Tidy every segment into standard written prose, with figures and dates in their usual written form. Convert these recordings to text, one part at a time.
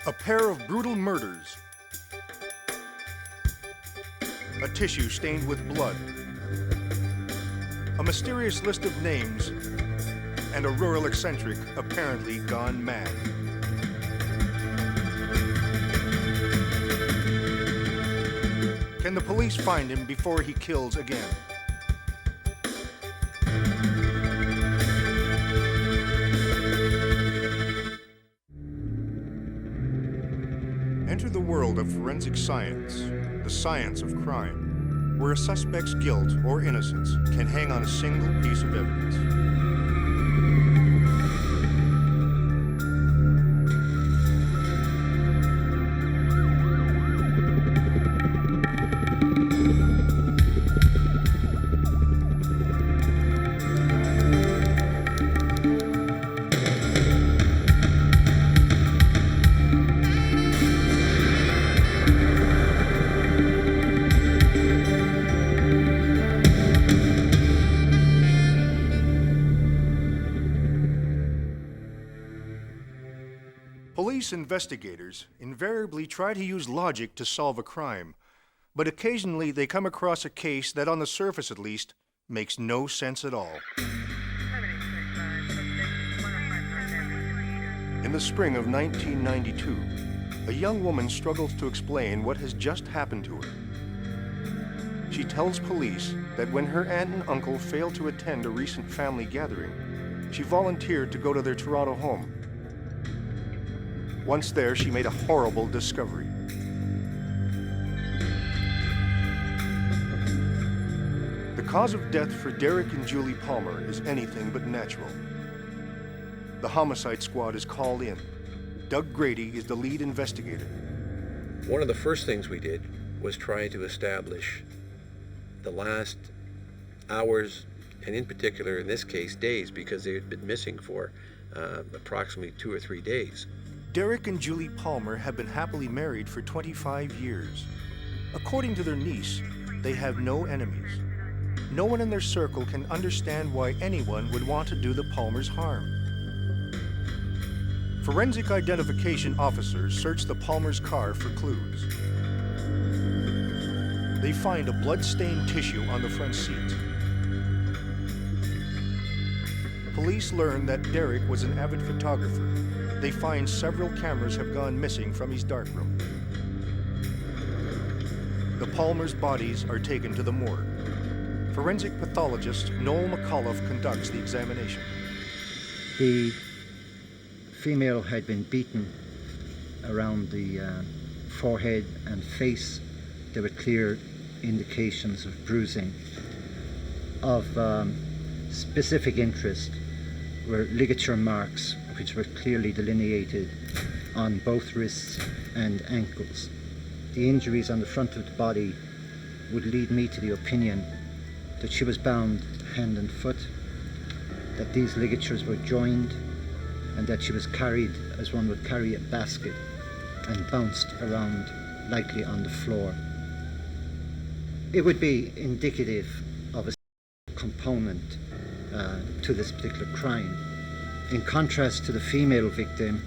A pair of brutal murders. A tissue stained with blood. A mysterious list of names. And a rural eccentric apparently gone mad. Can the police find him before he kills again? Enter the world of forensic science, the science of crime, where a suspect's guilt or innocence can hang on a single piece of evidence. Police investigators invariably try to use logic to solve a crime, but occasionally they come across a case that, on the surface at least, makes no sense at all. In the spring of 1992, a young woman struggles to explain what has just happened to her. She tells police that when her aunt and uncle failed to attend a recent family gathering, she volunteered to go to their Toronto home. Once there, she made a horrible discovery. The cause of death for Derek and Julie Palmer is anything but natural. The homicide squad is called in. Doug Grady is the lead investigator. One of the first things we did was try to establish the last hours, and in particular, in this case, days, because they had been missing for approximately 2 or 3 days. Derek and Julie Palmer have been happily married for 25 years. According to their niece, they have no enemies. No one in their circle can understand why anyone would want to do the Palmers harm. Forensic identification officers search the Palmers' car for clues. They find a blood-stained tissue on the front seat. Police learn that Derek was an avid photographer. They find several cameras have gone missing from his darkroom. The Palmers' bodies are taken to the morgue. Forensic pathologist Noel McAuliffe conducts the examination. The female had been beaten around the forehead and face. There were clear indications of bruising. Of specific interest were ligature marks, which were clearly delineated on both wrists and ankles. The injuries on the front of the body would lead me to the opinion that she was bound hand and foot, that these ligatures were joined, and that she was carried as one would carry a basket and bounced around lightly on the floor. It would be indicative of a component to this particular crime. In contrast to the female victim,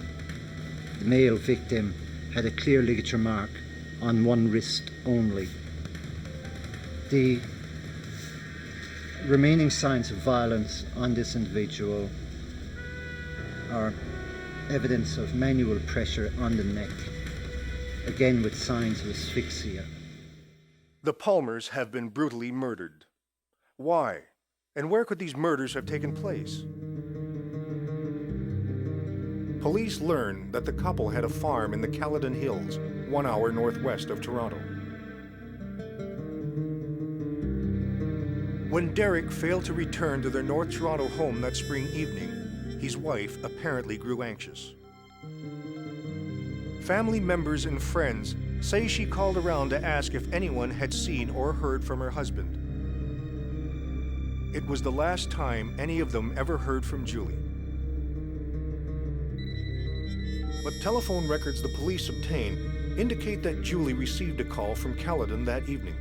the male victim had a clear ligature mark on one wrist only. The remaining signs of violence on this individual are evidence of manual pressure on the neck, again with signs of asphyxia. The Palmers have been brutally murdered. Why? And where could these murders have taken place? Police learn that the couple had a farm in the Caledon Hills, 1 hour northwest of Toronto. When Derek failed to return to their North Toronto home that spring evening, his wife apparently grew anxious. Family members and friends say she called around to ask if anyone had seen or heard from her husband. It was the last time any of them ever heard from Julie. But telephone records the police obtained indicate that Julie received a call from Caledon that evening.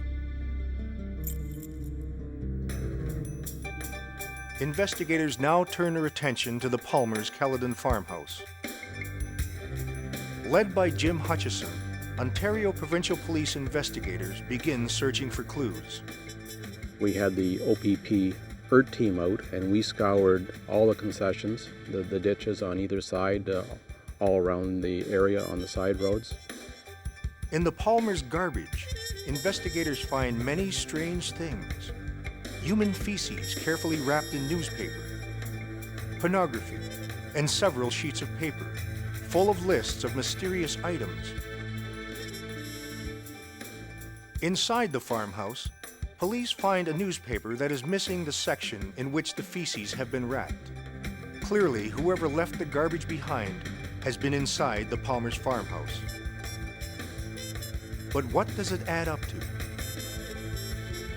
Investigators now turn their attention to the Palmers' Caledon farmhouse. Led by Jim Hutchison, Ontario Provincial Police investigators begin searching for clues. We had the OPP ERT team out, and we scoured all the concessions, the ditches on either side, all around the area on the side roads. In the Palmer's garbage, investigators find many strange things. Human feces carefully wrapped in newspaper, pornography, and several sheets of paper full of lists of mysterious items. Inside the farmhouse, police find a newspaper that is missing the section in which the feces have been wrapped. Clearly, whoever left the garbage behind has been inside the Palmer's farmhouse. But what does it add up to?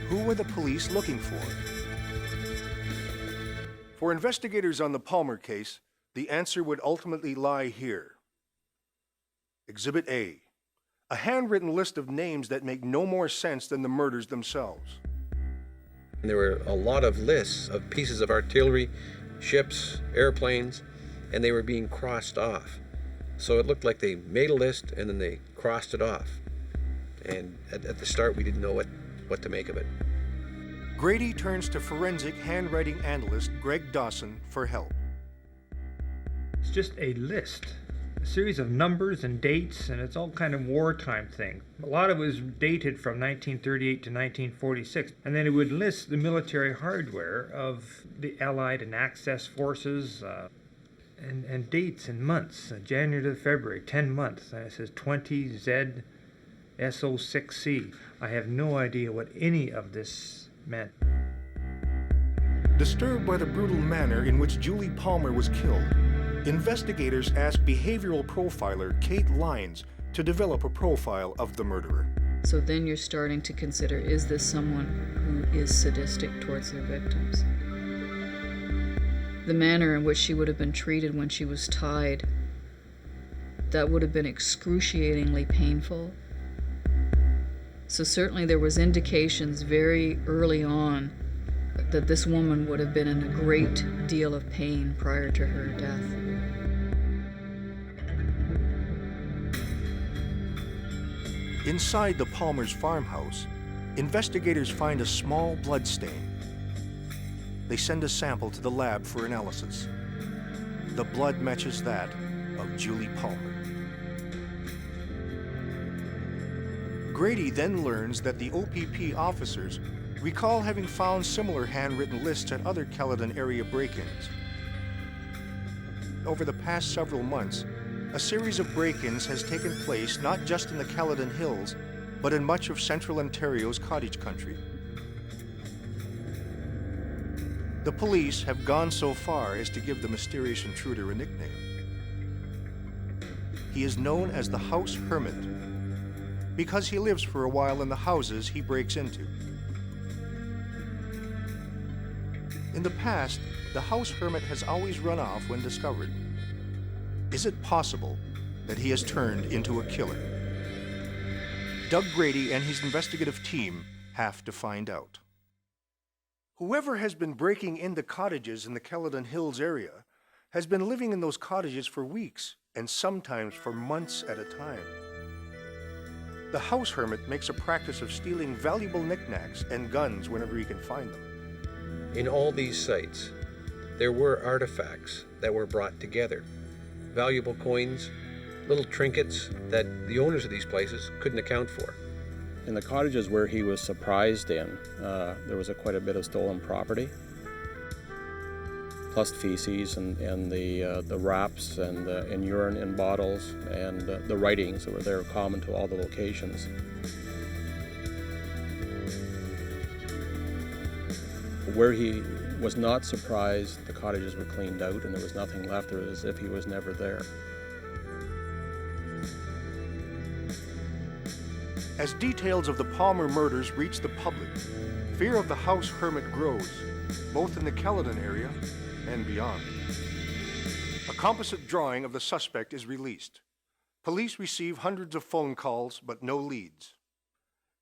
Who were the police looking for? For investigators on the Palmer case, the answer would ultimately lie here. Exhibit A, a handwritten list of names that make no more sense than the murders themselves. There were a lot of lists of pieces of artillery, ships, airplanes, and they were being crossed off. So it looked like they made a list and then they crossed it off. And at the start, we didn't know what to make of it. Grady turns to forensic handwriting analyst Greg Dawson for help. It's just a list, a series of numbers and dates, and it's all kind of wartime thing. A lot of it was dated from 1938 to 1946, and then it would list the military hardware of the Allied and Axis forces, and dates and months, January to February, 10 months, and it says 20Z SO6C. I have no idea what any of this meant. Disturbed by the brutal manner in which Julie Palmer was killed, investigators asked behavioral profiler Kate Lyons to develop a profile of the murderer. So then you're starting to consider, is this someone who is sadistic towards their victims? The manner in which she would have been treated when she was tied, that would have been excruciatingly painful. So certainly there was indications very early on that this woman would have been in a great deal of pain prior to her death. Inside the Palmer's farmhouse, investigators find a small blood stain. They send a sample to the lab for analysis. The blood matches that of Julie Palmer. Grady then learns that the OPP officers recall having found similar handwritten lists at other Caledon area break-ins. Over the past several months, a series of break-ins has taken place not just in the Caledon Hills, but in much of central Ontario's cottage country. The police have gone so far as to give the mysterious intruder a nickname. He is known as the House Hermit, because he lives for a while in the houses he breaks into. In the past, the house hermit has always run off when discovered. Is it possible that he has turned into a killer? Doug Grady and his investigative team have to find out. Whoever has been breaking into cottages in the Caledon Hills area has been living in those cottages for weeks and sometimes for months at a time. The house hermit makes a practice of stealing valuable knickknacks and guns whenever he can find them. In all these sites, there were artifacts that were brought together. Valuable coins, little trinkets that the owners of these places couldn't account for. In the cottages where he was surprised in, there was quite a bit of stolen property, plus feces and the wraps and urine in bottles and the writings that were there common to all the locations. Where he was not surprised, the cottages were cleaned out and there was nothing left. It was as if he was never there. As details of the Palmer murders reach the public, fear of the house hermit grows, both in the Caledon area and beyond. A composite drawing of the suspect is released. Police receive hundreds of phone calls, but no leads.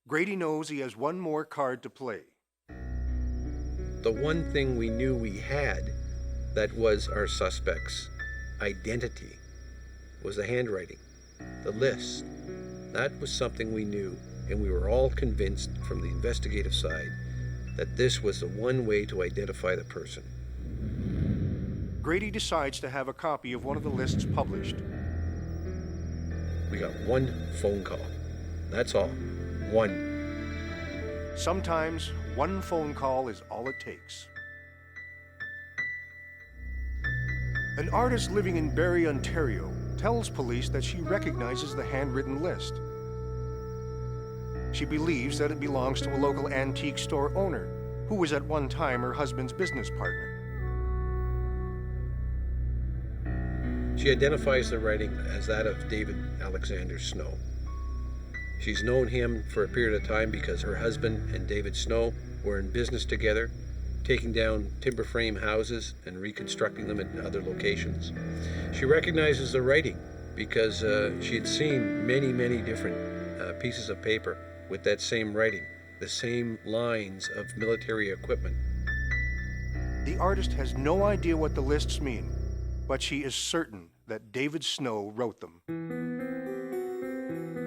Grady knows he has one more card to play. The one thing we knew we had that was our suspect's identity was the handwriting. the list, that was something we knew, and we were all convinced from the investigative side that this was the one way to identify the person. Grady decides to have a copy of one of the lists published. We got one phone call. That's all. One. Sometimes one phone call is all it takes. An artist living in Barrie, Ontario, tells police that she recognizes the handwritten list. She believes that it belongs to a local antique store owner, who was at one time her husband's business partner. She identifies the writing as that of David Alexander Snow. She's known him for a period of time because her husband and David Snow were in business together, taking down timber frame houses and reconstructing them in other locations. She recognizes the writing because she had seen many different pieces of paper with that same writing, the same lines of military equipment. The artist has no idea what the lists mean, but she is certain that David Snow wrote them.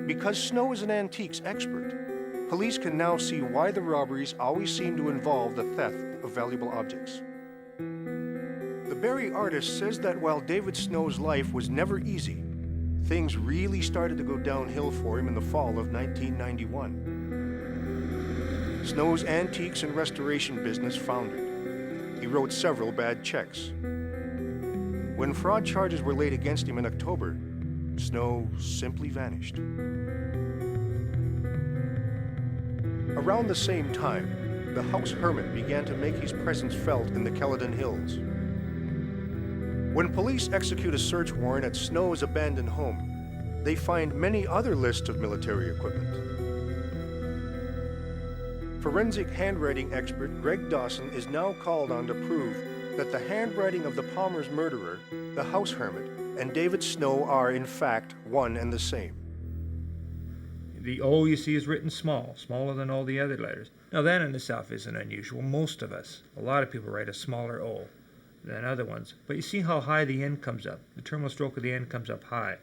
Because Snow is an antiques expert, police can now see why the robberies always seem to involve the theft of valuable objects. The Barrie artist says that while David Snow's life was never easy, things really started to go downhill for him in the fall of 1991. Snow's antiques and restoration business foundered. He wrote several bad checks. When fraud charges were laid against him in October, Snow simply vanished. Around the same time, the house hermit began to make his presence felt in the Caledon Hills. When police execute a search warrant at Snow's abandoned home, they find many other lists of military equipment. Forensic handwriting expert Greg Dawson is now called on to prove that the handwriting of the Palmer's murderer, the house hermit, and David Snow are, in fact, one and the same. The O you see is written small, smaller than all the other letters. Now that in itself isn't unusual. Most of us, a lot of people write a smaller O than other ones. But you see how high the end comes up. The terminal stroke of the end comes up high.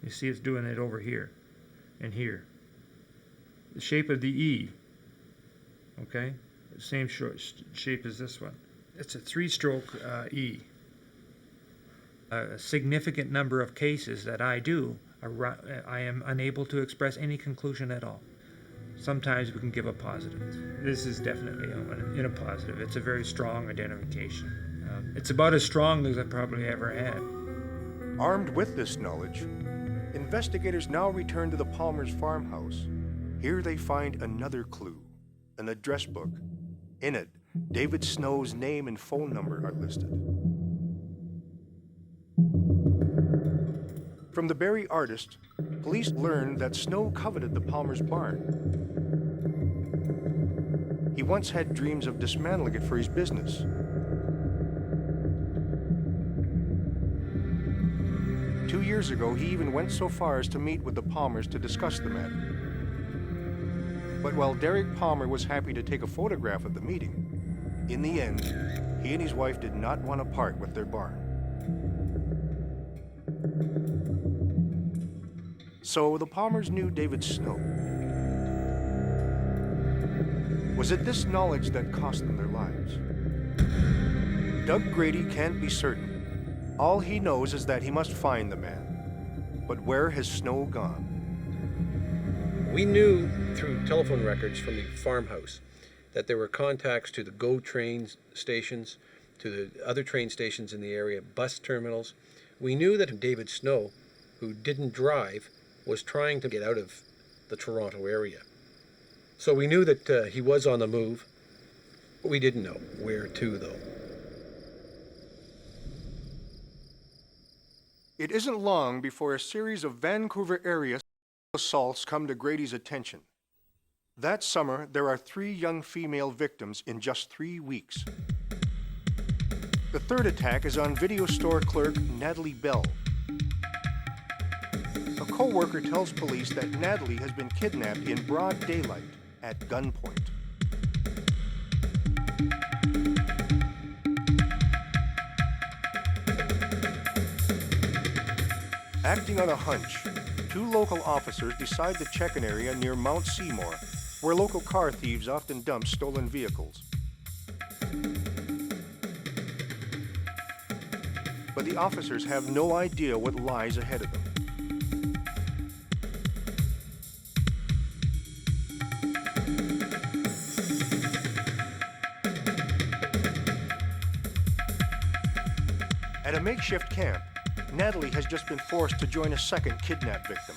You see it's doing it over here and here. The shape of the E, okay, the same shape as this one. It's a three-stroke E. A significant number of cases that I do, I am unable to express any conclusion at all. Sometimes we can give a positive. This is definitely in a positive. It's a very strong identification. It's about as strong as I probably ever had. Armed with this knowledge, investigators now return to the Palmer's farmhouse. Here they find another clue, an address book. In it, David Snow's name and phone number are listed. From the Barrie artist, police learned that Snow coveted the Palmer's barn. He once had dreams of dismantling it for his business. Two years ago, he even went so far as to meet with the Palmers to discuss the matter. But while Derek Palmer was happy to take a photograph of the meeting, in the end, he and his wife did not want to part with their barn. So the Palmers knew David Snow. Was it this knowledge that cost them their lives? Doug Grady can't be certain. All he knows is that he must find the man. But where has Snow gone? We knew through telephone records from the farmhouse that there were contacts to the GO train stations, to the other train stations in the area, bus terminals. We knew that David Snow, who didn't drive, was trying to get out of the Toronto area. So we knew that he was on the move, but we didn't know where to, though. It isn't long before a series of Vancouver area assaults come to Grady's attention. That summer, there are 3 young female victims in just 3 weeks. The third attack is on video store clerk Natalie Bell. A co-worker tells police that Natalie has been kidnapped in broad daylight at gunpoint. Acting on a hunch, two local officers decide to check an area near Mount Seymour, where local car thieves often dump stolen vehicles. But the officers have no idea what lies ahead of them. At a makeshift camp, Natalie has just been forced to join a second kidnap victim.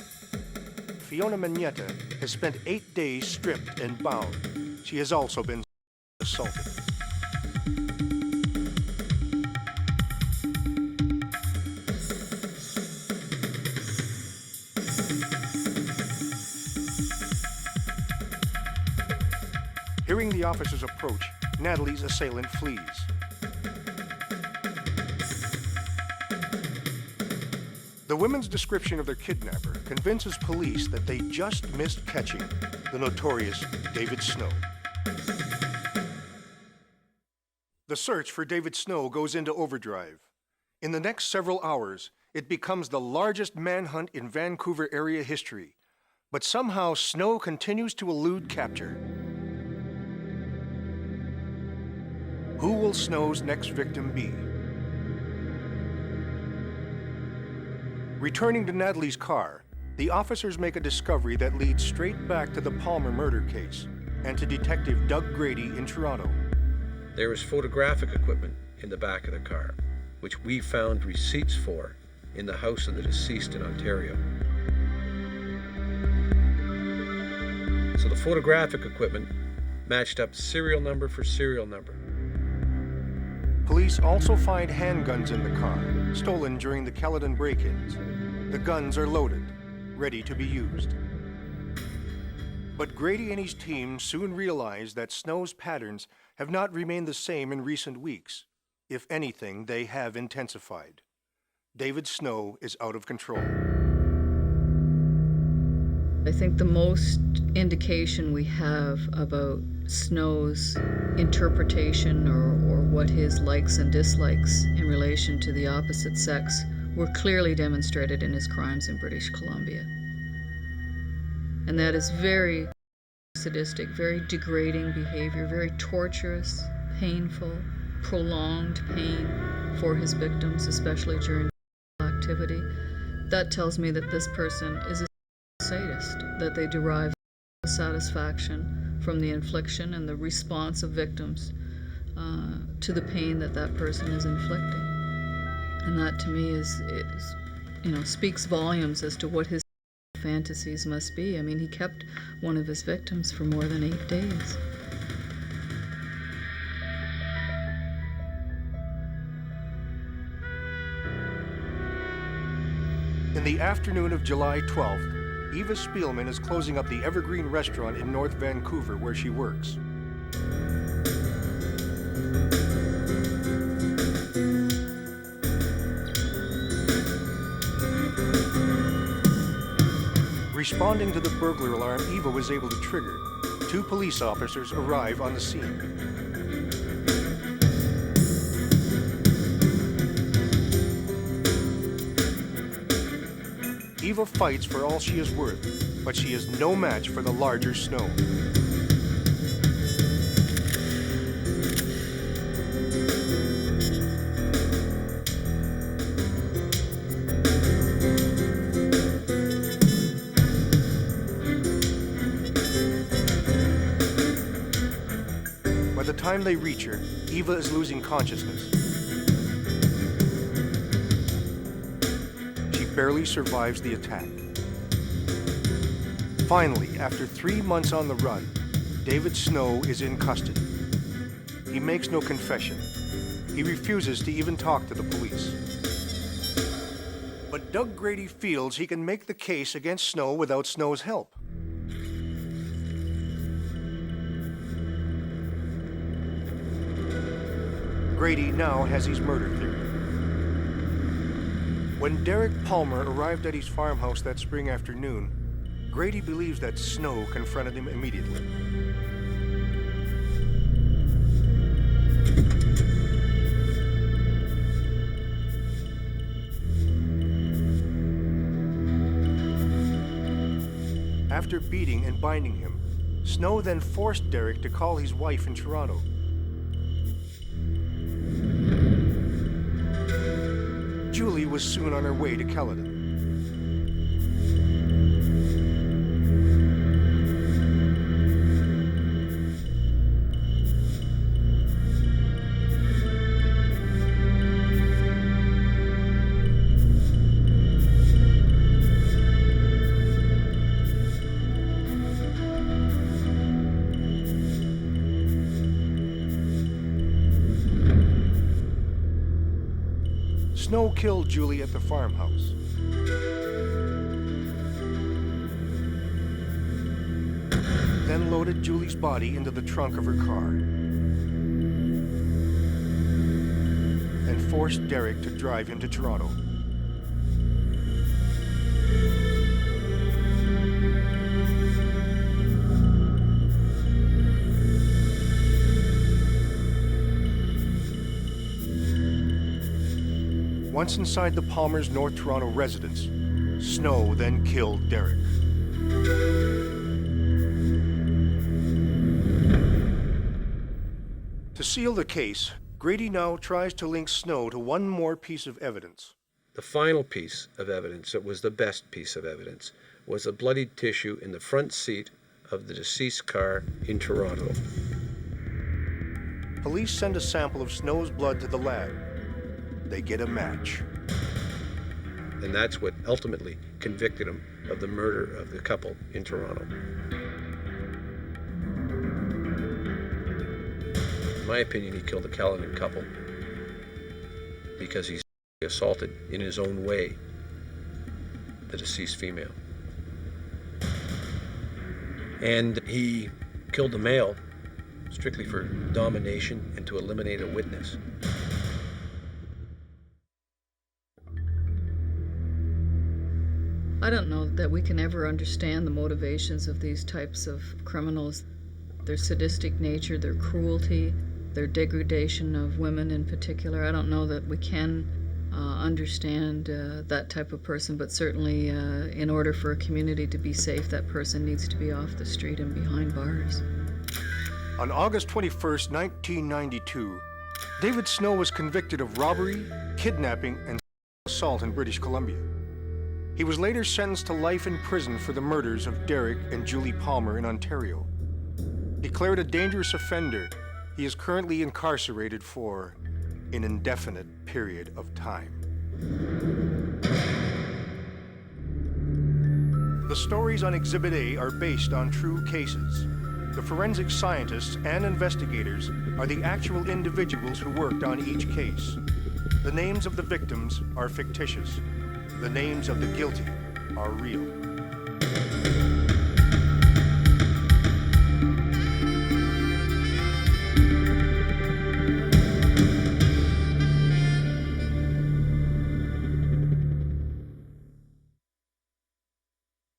Fiona Magnetta has spent 8 days stripped and bound. She has also been assaulted. Hearing the officers approach, Natalie's assailant flees. The women's description of their kidnapper convinces police that they just missed catching the notorious David Snow. The search for David Snow goes into overdrive. In the next several hours, it becomes the largest manhunt in Vancouver area history. But somehow Snow continues to elude capture. Who will Snow's next victim be? Returning to Natalie's car, the officers make a discovery that leads straight back to the Palmer murder case and to Detective Doug Grady in Toronto. There was photographic equipment in the back of the car, which we found receipts for in the house of the deceased in Ontario. So the photographic equipment matched up serial number for serial number. Police also find handguns in the car, stolen during the Caledon break-ins. The guns are loaded, ready to be used. But Grady and his team soon realize that Snow's patterns have not remained the same in recent weeks. If anything, they have intensified. David Snow is out of control. I think the most indication we have about Snow's interpretation or what his likes and dislikes in relation to the opposite sex were clearly demonstrated in his crimes in British Columbia. And that is very sadistic, very degrading behavior, very torturous, painful, prolonged pain for his victims, especially during activity. That tells me that this person is a sadist, that they derive satisfaction from the infliction and the response of victims to the pain that that person is inflicting. And that to me is speaks volumes as to what his fantasies must be. I mean, he kept one of his victims for more than 8 days. In the afternoon of July 12th, Eva Spielman is closing up the Evergreen restaurant in North Vancouver where she works. Responding to the burglar alarm Eva was able to trigger, 2 police officers arrive on the scene. Eva fights for all she is worth, but she is no match for the larger Snow. By the time they reach her, Eva is losing consciousness. She barely survives the attack. Finally, after 3 months on the run, David Snow is in custody. He makes no confession. He refuses to even talk to the police. But Doug Grady feels he can make the case against Snow without Snow's help. Grady now has his murder theory. When Derek Palmer arrived at his farmhouse that spring afternoon, Grady believes that Snow confronted him immediately. After beating and binding him, Snow then forced Derek to call his wife in Toronto. Julie was soon on her way to Caledon. Snow killed Julie at the farmhouse. Then loaded Julie's body into the trunk of her car and forced Derek to drive him to Toronto. Once inside the Palmers' North Toronto residence, Snow then killed Derek. To seal the case, Grady now tries to link Snow to one more piece of evidence. The final piece of evidence, that was the best piece of evidence, was the bloodied tissue in the front seat of the deceased car in Toronto. Police send a sample of Snow's blood to the lab. They get a match. And that's what ultimately convicted him of the murder of the couple in Toronto. In my opinion, he killed the Caledon couple because he assaulted in his own way the deceased female. And he killed the male strictly for domination and to eliminate a witness. I don't know that we can ever understand the motivations of these types of criminals. Their sadistic nature, their cruelty, their degradation of women in particular. I don't know that we can understand that type of person, but certainly in order for a community to be safe, that person needs to be off the street and behind bars. On August 21st, 1992, David Snow was convicted of robbery, kidnapping, and assault in British Columbia. He was later sentenced to life in prison for the murders of Derek and Julie Palmer in Ontario. Declared a dangerous offender, he is currently incarcerated for an indefinite period of time. The stories on Exhibit A are based on true cases. The forensic scientists and investigators are the actual individuals who worked on each case. The names of the victims are fictitious. The names of the guilty are real.